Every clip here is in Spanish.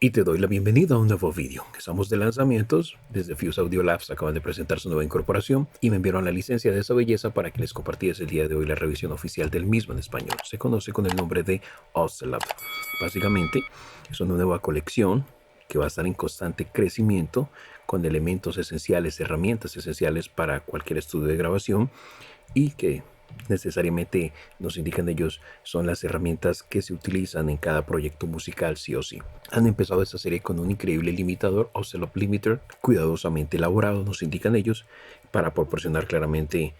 Y te doy la bienvenida a un nuevo vídeo. Estamos de lanzamientos. Desde Fuse Audio Labs acaban de presentar su nueva incorporación y me enviaron la licencia de esa belleza para que les compartiese el día de hoy la revisión oficial del mismo en español. Se conoce con el nombre de Ocelot. Básicamente es una nueva colección que va a estar en constante crecimiento con elementos esenciales, herramientas esenciales para cualquier estudio de grabación y que necesariamente nos indican ellos son las herramientas que se utilizan en cada proyecto musical sí o sí. Han empezado esta serie con un increíble limitador, Ocelot Limiter, cuidadosamente elaborado, nos indican ellos, para proporcionar claramente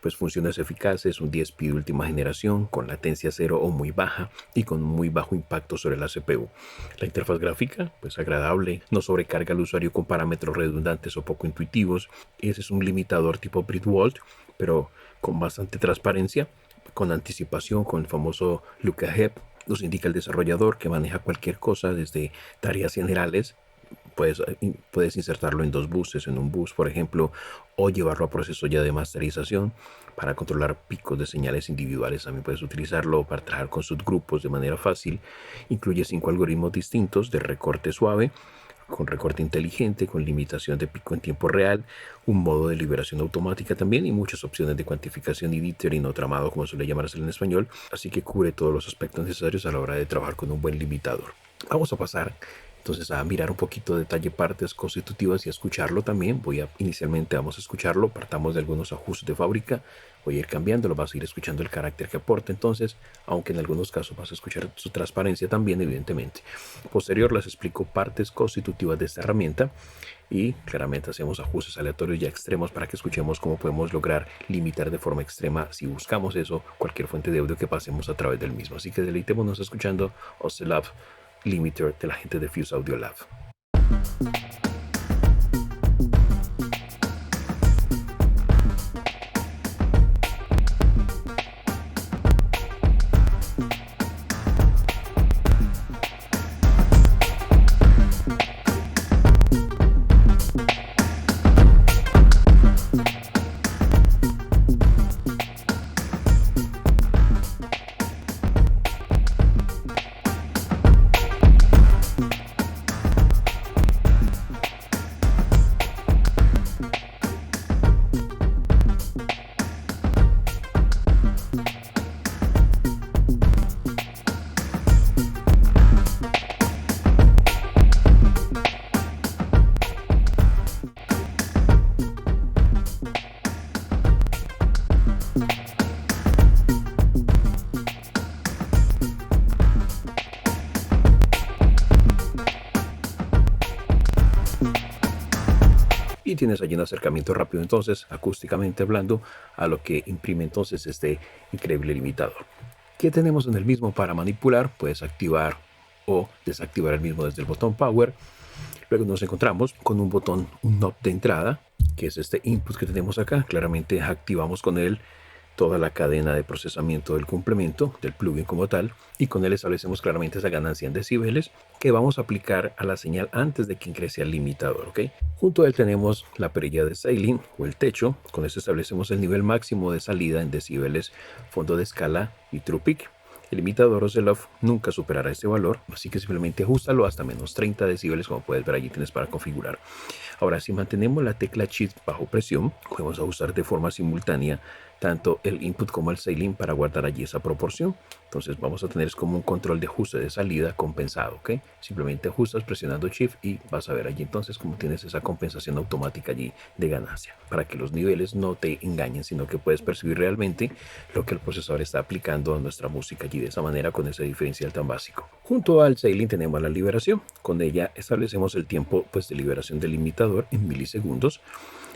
pues funciones eficaces, un DSP de última generación con latencia cero o muy baja y con muy bajo impacto sobre la CPU. La interfaz gráfica, pues agradable, no sobrecarga al usuario con parámetros redundantes o poco intuitivos. Ese es un limitador tipo Britwald, pero con bastante transparencia, con anticipación, con el famoso look ahead. Nos indica el desarrollador que maneja cualquier cosa desde tareas generales. Puedes insertarlo en dos buses, en un bus, por ejemplo, o llevarlo a proceso ya de masterización para controlar picos de señales individuales. También puedes utilizarlo para trabajar con subgrupos de manera fácil. Incluye 5 algoritmos distintos de recorte suave, con recorte inteligente, con limitación de pico en tiempo real, un modo de liberación automática también y muchas opciones de cuantificación y dithering o tramado, como suele llamarse en español, así que cubre todos los aspectos necesarios a la hora de trabajar con un buen limitador. Vamos a pasar entonces a mirar un poquito de detalle partes constitutivas y a escucharlo también. Inicialmente vamos a escucharlo, partamos de algunos ajustes de fábrica, voy a ir cambiándolo, vas a ir escuchando el carácter que aporta entonces, aunque en algunos casos vas a escuchar su transparencia también evidentemente. Posterior les explico partes constitutivas de esta herramienta y claramente hacemos ajustes aleatorios ya extremos para que escuchemos cómo podemos lograr limitar de forma extrema, si buscamos eso, cualquier fuente de audio que pasemos a través del mismo. Así que deleitémonos escuchando Ocelot Limiter de la gente de Fuse Audio Lab. Y tienes allí un acercamiento rápido entonces, acústicamente hablando, a lo que imprime entonces este increíble limitador. ¿Qué tenemos en el mismo para manipular? Puedes activar o desactivar el mismo desde el botón Power. Luego nos encontramos con un botón, un knob de entrada, que es este input que tenemos acá. Claramente activamos con él toda la cadena de procesamiento del complemento, del plugin como tal, y con él establecemos claramente esa ganancia en decibeles que vamos a aplicar a la señal antes de que ingrese al limitador, ¿ok? Junto a él tenemos la perilla de ceiling o el techo. Con esto establecemos el nivel máximo de salida en decibeles, fondo de escala y true peak. El limitador Ocelot nunca superará este valor, así que simplemente ajustalo hasta menos 30 decibeles, como puedes ver allí tienes para configurar. Ahora, si mantenemos la tecla Shift bajo presión, podemos ajustar de forma simultánea tanto el input como el ceiling para guardar allí esa proporción. Entonces vamos a tener como un control de ajuste de salida compensado, ¿ok? Simplemente ajustas presionando Shift y vas a ver allí entonces cómo tienes esa compensación automática allí de ganancia, para que los niveles no te engañen, sino que puedes percibir realmente lo que el procesador está aplicando a nuestra música allí de esa manera con ese diferencial tan básico. Junto al ceiling tenemos la liberación. Con ella establecemos el tiempo de liberación del limitador en milisegundos,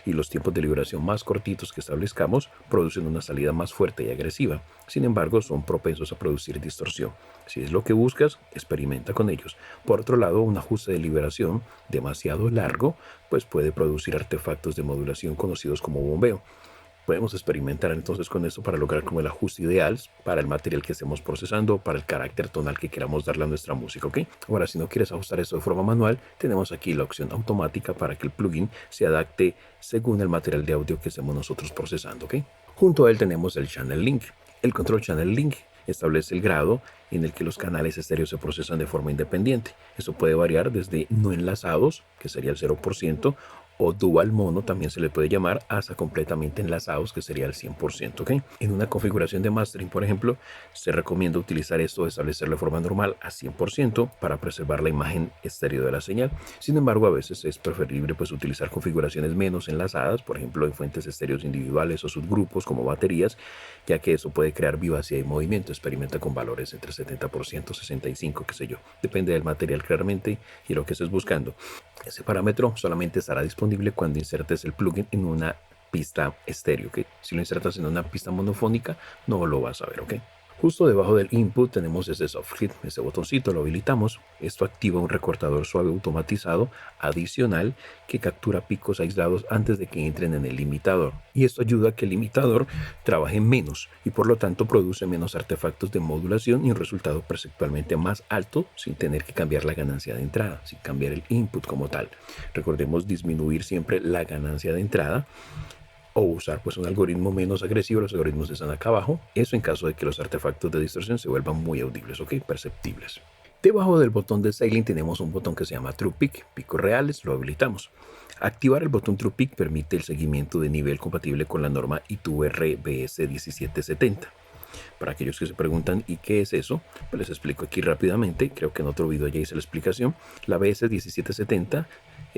y los tiempos de liberación más cortitos que establezcamos producen una salida más fuerte y agresiva. Sin embargo, son propensos a producir distorsión. Si es lo que buscas, experimenta con ellos. Por otro lado, un ajuste de liberación demasiado largo puede producir artefactos de modulación conocidos como bombeo. Podemos experimentar entonces con esto para lograr como el ajuste ideal para el material que estemos procesando, para el carácter tonal que queramos darle a nuestra música, ¿ok? Ahora, si no quieres ajustar esto de forma manual, tenemos aquí la opción automática para que el plugin se adapte según el material de audio que estemos nosotros procesando, ¿ok? Junto a él tenemos el Channel Link. El Control Channel Link establece el grado en el que los canales estéreos se procesan de forma independiente. Eso puede variar desde no enlazados, que sería el 0%, o dual mono también se le puede llamar, hasta completamente enlazados, que sería el 100%. ¿Ok? En una configuración de mastering, por ejemplo, se recomienda utilizar esto de establecerlo de forma normal a 100% para preservar la imagen estéreo de la señal. Sin embargo, a veces es preferible pues utilizar configuraciones menos enlazadas, por ejemplo en fuentes estéreos individuales o subgrupos como baterías, ya que eso puede crear vivacidad y movimiento. Experimenta con valores entre 70%, 65%, qué sé yo. Depende del material claramente y lo que estés buscando. Ese parámetro solamente estará disponible cuando insertes el plugin en una pista estéreo, ¿ok? Si lo insertas en una pista monofónica, no lo vas a ver, ¿ok? Justo debajo del input tenemos este soft clip, este botoncito, lo habilitamos. Esto activa un recortador suave automatizado adicional que captura picos aislados antes de que entren en el limitador. Y esto ayuda a que el limitador trabaje menos y por lo tanto produce menos artefactos de modulación y un resultado perceptualmente más alto sin tener que cambiar la ganancia de entrada, sin cambiar el input como tal. Recordemos disminuir siempre la ganancia de entrada o usar pues un algoritmo menos agresivo. Los algoritmos están acá abajo, eso en caso de que los artefactos de distorsión se vuelvan muy audibles, ok, perceptibles. Debajo del botón de Scaling tenemos un botón que se llama True Peak, picos reales, lo habilitamos. Activar el botón True Peak permite el seguimiento de nivel compatible con la norma ITUR BS 1770. Para aquellos que se preguntan ¿y qué es eso? Pues les explico aquí rápidamente, creo que en otro video ya hice la explicación. La BS 1770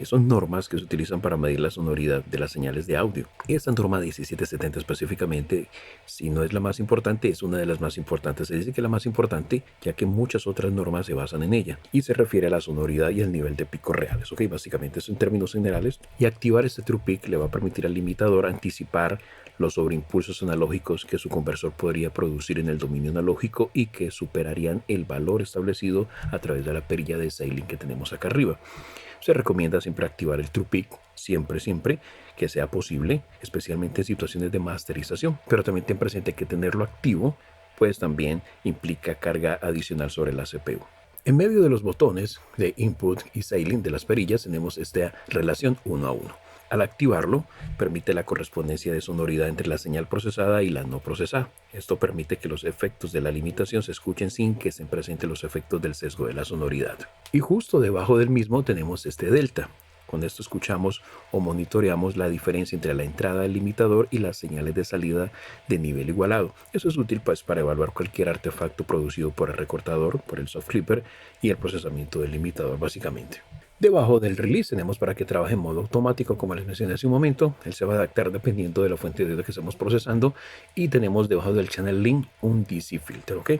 son normas que se utilizan para medir la sonoridad de las señales de audio. Esta norma 1770 específicamente, si no es la más importante, es una de las más importantes. Se dice que es la más importante ya que muchas otras normas se basan en ella y se refiere a la sonoridad y al nivel de picos reales. Ok, básicamente eso en términos generales. Y activar este True Peak le va a permitir al limitador anticipar los sobreimpulsos analógicos que su conversor podría producir en el dominio analógico y que superarían el valor establecido a través de la perilla de Scaling que tenemos acá arriba. Se recomienda siempre activar el True Peak, siempre que sea posible, especialmente en situaciones de masterización, pero también ten presente que tenerlo activo pues también implica carga adicional sobre la CPU. En medio de los botones de Input y Scaling de las perillas tenemos esta relación 1 a 1. Al activarlo, permite la correspondencia de sonoridad entre la señal procesada y la no procesada. Esto permite que los efectos de la limitación se escuchen sin que estén presentes los efectos del sesgo de la sonoridad. Y justo debajo del mismo tenemos este delta. Con esto escuchamos o monitoreamos la diferencia entre la entrada del limitador y las señales de salida de nivel igualado. Eso es útil pues para evaluar cualquier artefacto producido por el recortador, por el soft clipper y el procesamiento del limitador básicamente. Debajo del release tenemos para que trabaje en modo automático, como les mencioné hace un momento. Él se va a adaptar dependiendo de la fuente de audio que estemos procesando. Y tenemos debajo del channel link un DC filter, ¿ok?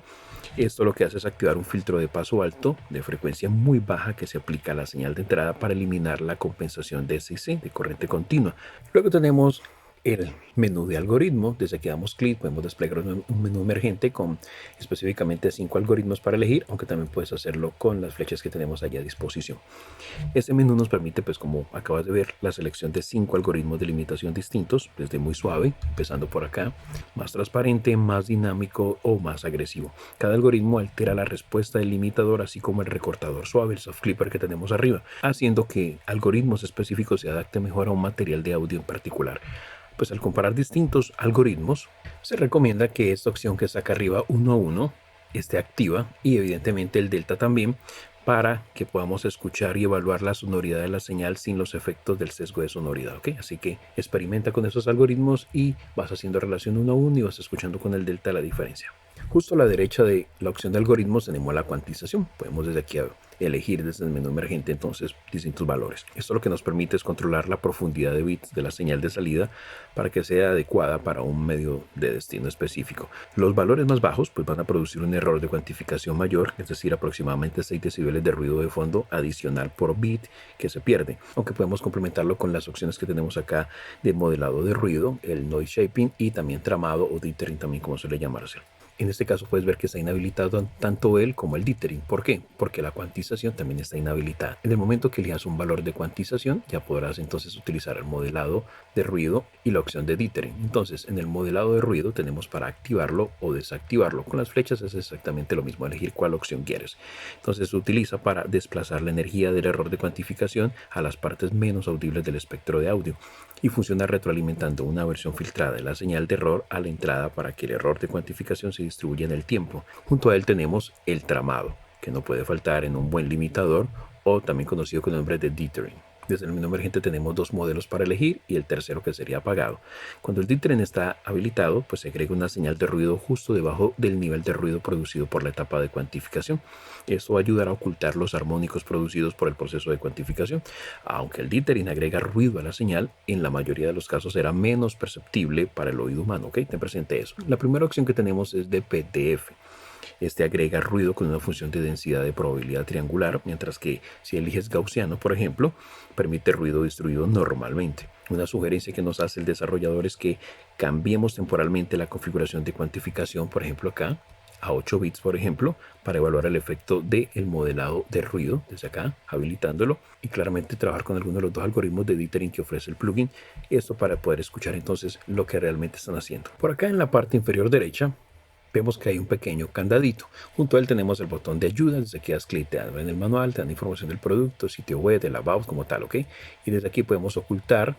Esto lo que hace es activar un filtro de paso alto de frecuencia muy baja que se aplica a la señal de entrada para eliminar la compensación de DC, de corriente continua. Luego tenemos el menú de algoritmo. Desde que damos clic podemos desplegar un menú emergente con específicamente 5 algoritmos para elegir, aunque también puedes hacerlo con las flechas que tenemos allá a disposición. Este menú nos permite, pues como acabas de ver, la selección de 5 algoritmos de limitación distintos, desde muy suave, empezando por acá, más transparente, más dinámico o más agresivo. Cada algoritmo altera la respuesta del limitador, así como el recortador suave, el soft clipper que tenemos arriba, haciendo que algoritmos específicos se adapten mejor a un material de audio en particular. Pues al comparar distintos algoritmos, se recomienda que esta opción que está acá arriba 1 a 1 esté activa y evidentemente el delta también, para que podamos escuchar y evaluar la sonoridad de la señal sin los efectos del sesgo de sonoridad, ¿ok? Así que experimenta con esos algoritmos y vas haciendo relación 1 a 1 y vas escuchando con el delta la diferencia. Justo a la derecha de la opción de algoritmos tenemos la cuantización. Podemos desde aquí elegir desde el menú emergente entonces distintos valores. Esto lo que nos permite es controlar la profundidad de bits de la señal de salida para que sea adecuada para un medio de destino específico. Los valores más bajos pues van a producir un error de cuantificación mayor, es decir, aproximadamente 6 decibeles de ruido de fondo adicional por bit que se pierde, aunque podemos complementarlo con las opciones que tenemos acá de modelado de ruido, el noise shaping y también tramado o dithering también como suele llamarse. En este caso puedes ver que está inhabilitado tanto él como el dithering. ¿Por qué? Porque la cuantización también está inhabilitada. En el momento que elijas un valor de cuantización, ya podrás entonces utilizar el modelado de ruido y la opción de dithering. Entonces, en el modelado de ruido tenemos para activarlo o desactivarlo. Con las flechas es exactamente lo mismo, elegir cuál opción quieres. Entonces se utiliza para desplazar la energía del error de cuantificación a las partes menos audibles del espectro de audio. y funciona retroalimentando una versión filtrada de la señal de error a la entrada para que el error de cuantificación se distribuya en el tiempo. Junto a él tenemos el tramado, que no puede faltar en un buen limitador o también conocido con el nombre de dithering. Desde el menú emergente tenemos dos modelos para elegir y el tercero que sería apagado. Cuando el dithering está habilitado, pues se agrega una señal de ruido justo debajo del nivel de ruido producido por la etapa de cuantificación. Esto va a ayudar a ocultar los armónicos producidos por el proceso de cuantificación. Aunque el dithering agrega ruido a la señal, en la mayoría de los casos será menos perceptible para el oído humano. ¿Ok? Ten presente eso. La primera opción que tenemos es de PDF. Este agrega ruido con una función de densidad de probabilidad triangular, mientras que si eliges gaussiano, por ejemplo, permite ruido distribuido normalmente. Una sugerencia que nos hace el desarrollador es que cambiemos temporalmente la configuración de cuantificación, por ejemplo acá, a 8 bits, por ejemplo, para evaluar el efecto del modelado de ruido, desde acá, habilitándolo, y claramente trabajar con alguno de los dos algoritmos de dithering que ofrece el plugin, esto para poder escuchar entonces lo que realmente están haciendo. Por acá en la parte inferior derecha, vemos que hay un pequeño candadito. Junto a él tenemos el botón de ayuda. Desde aquí das clic, te dan en el manual, te dan información del producto, sitio web, del about como tal, ¿ok? Y desde aquí podemos ocultar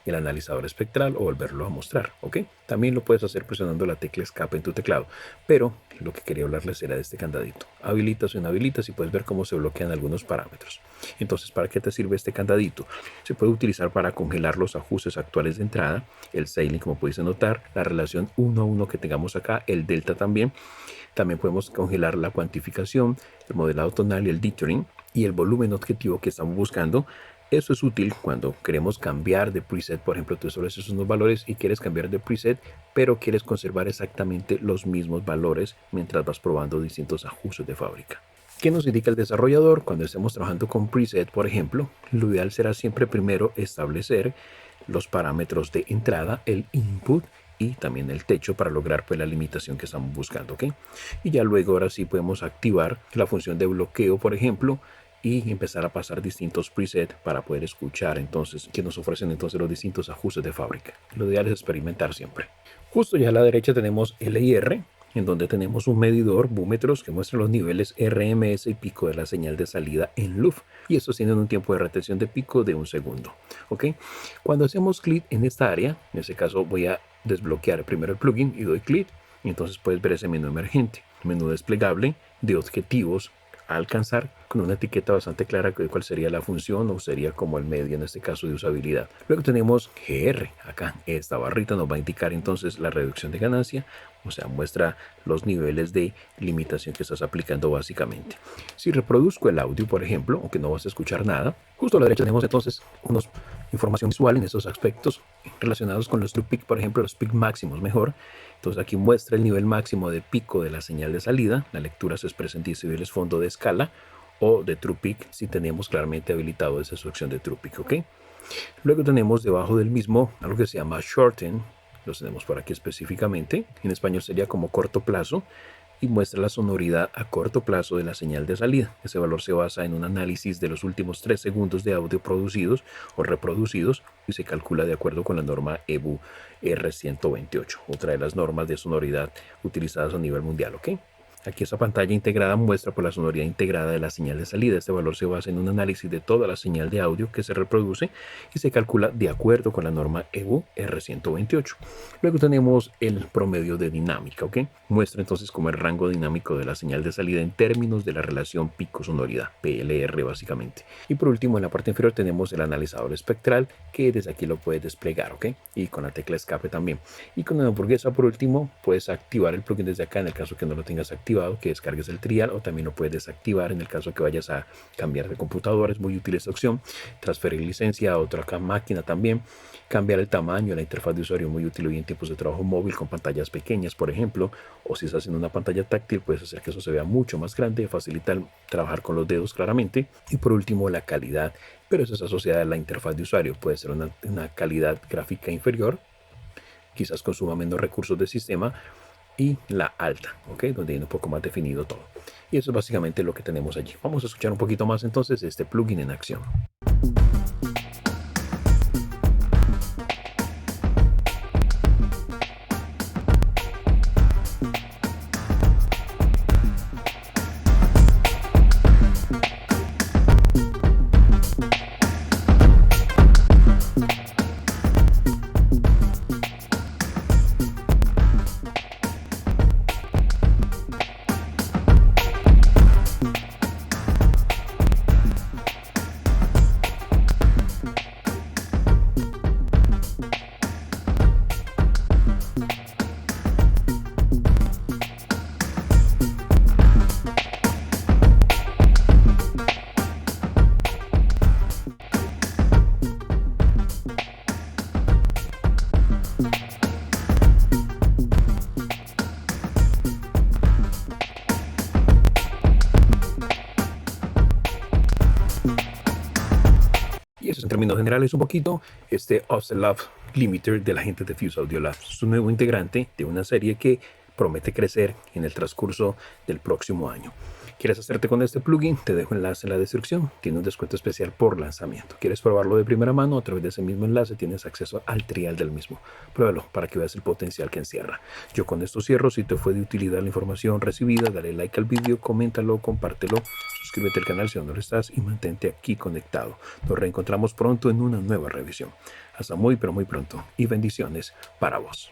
el analizador espectral o volverlo a mostrar, ¿ok? También lo puedes hacer presionando la tecla escape en tu teclado, pero lo que quería hablarles era de este candadito. Habilitas o inhabilitas y puedes ver cómo se bloquean algunos parámetros. Entonces, ¿para qué te sirve este candadito? Se puede utilizar para congelar los ajustes actuales de entrada, el scaling, como puedes notar, la relación 1 a 1 que tengamos acá, el delta también. También podemos congelar la cuantificación, el modelado tonal y el dithering y el volumen objetivo que estamos buscando. Eso es útil cuando queremos cambiar de preset. Por ejemplo, tú estableces unos valores y quieres cambiar de preset, pero quieres conservar exactamente los mismos valores mientras vas probando distintos ajustes de fábrica. ¿Qué nos indica el desarrollador? Cuando estemos trabajando con preset, por ejemplo, lo ideal será siempre primero establecer los parámetros de entrada, el input y también el techo para lograr pues la limitación que estamos buscando, ¿ok? Y ya luego ahora sí podemos activar la función de bloqueo, por ejemplo, y empezar a pasar distintos presets para poder escuchar entonces que nos ofrecen entonces los distintos ajustes de fábrica. Lo ideal es experimentar siempre. Justo ya a la derecha tenemos LIR, en donde tenemos un medidor búmetros que muestra los niveles RMS y pico de la señal de salida en loop, y estos tienen un tiempo de retención de pico de 1 segundo. ¿Ok? Cuando hacemos clic en esta área, en este caso voy a desbloquear primero el plugin y doy clic, y entonces puedes ver ese menú emergente, menú desplegable de objetivos a alcanzar, con una etiqueta bastante clara de cuál sería la función o sería como el medio en este caso de usabilidad. Luego tenemos GR, acá esta barrita nos va a indicar entonces la reducción de ganancia, o sea, muestra los niveles de limitación que estás aplicando básicamente. Si reproduzco el audio, por ejemplo, aunque no vas a escuchar nada, justo a la derecha tenemos entonces unos información visual en estos aspectos relacionados con los true peak, por ejemplo, los peak máximos mejor. Entonces aquí muestra el nivel máximo de pico de la señal de salida. La lectura se expresa en decibeles fondo de escala o de true peak si tenemos claramente habilitado esa opción de true peak, ¿ok? Luego tenemos debajo del mismo algo que se llama shorten. Los tenemos por aquí específicamente. En español sería como corto plazo. Y muestra la sonoridad a corto plazo de la señal de salida. Ese valor se basa en un análisis de los últimos 3 segundos de audio producidos o reproducidos y se calcula de acuerdo con la norma EBU R128, otra de las normas de sonoridad utilizadas a nivel mundial, ¿ok? Aquí esa pantalla integrada muestra por la sonoridad integrada de la señal de salida. Este valor se basa en un análisis de toda la señal de audio que se reproduce y se calcula de acuerdo con la norma EBU R128. Luego tenemos el promedio de dinámica, ¿ok? Muestra entonces como el rango dinámico de la señal de salida en términos de la relación pico-sonoridad, PLR básicamente. Y por último en la parte inferior tenemos el analizador espectral que desde aquí lo puedes desplegar, ¿ok? Y con la tecla escape también. Y con la hamburguesa por último puedes activar el plugin desde acá en el caso que no lo tengas activado, que descargues el trial, o también lo puedes desactivar en el caso que vayas a cambiar de computadora. Es muy útil esta opción. Transferir licencia a otra máquina también. Cambiar el tamaño de la interfaz de usuario, muy útil hoy en tiempos de trabajo móvil con pantallas pequeñas, por ejemplo, o si estás en una pantalla táctil, puedes hacer que eso se vea mucho más grande, facilita trabajar con los dedos claramente. Y por último, la calidad, pero eso es asociada a la interfaz de usuario. Puede ser una calidad gráfica inferior, quizás consuma menos recursos del sistema, y la alta, ¿ok? Donde viene un poco más definido todo. Y eso es básicamente lo que tenemos allí. Vamos a escuchar un poquito más entonces de este plugin en acción. en términos generales un poquito, este Ocelot Limiter de la gente de Fuse Audio Labs. Es un nuevo integrante de una serie que promete crecer en el transcurso del próximo año. ¿Quieres hacerte con este plugin? Te dejo enlace en la descripción. Tiene un descuento especial por lanzamiento. ¿Quieres probarlo de primera mano? A través de ese mismo enlace tienes acceso al trial del mismo. Pruébalo para que veas el potencial que encierra. Yo con esto cierro. Si te fue de utilidad la información recibida, dale like al vídeo, coméntalo, compártelo, suscríbete al canal si aún no lo estás y mantente aquí conectado. Nos reencontramos pronto en una nueva revisión. Hasta muy pero muy pronto y bendiciones para vos.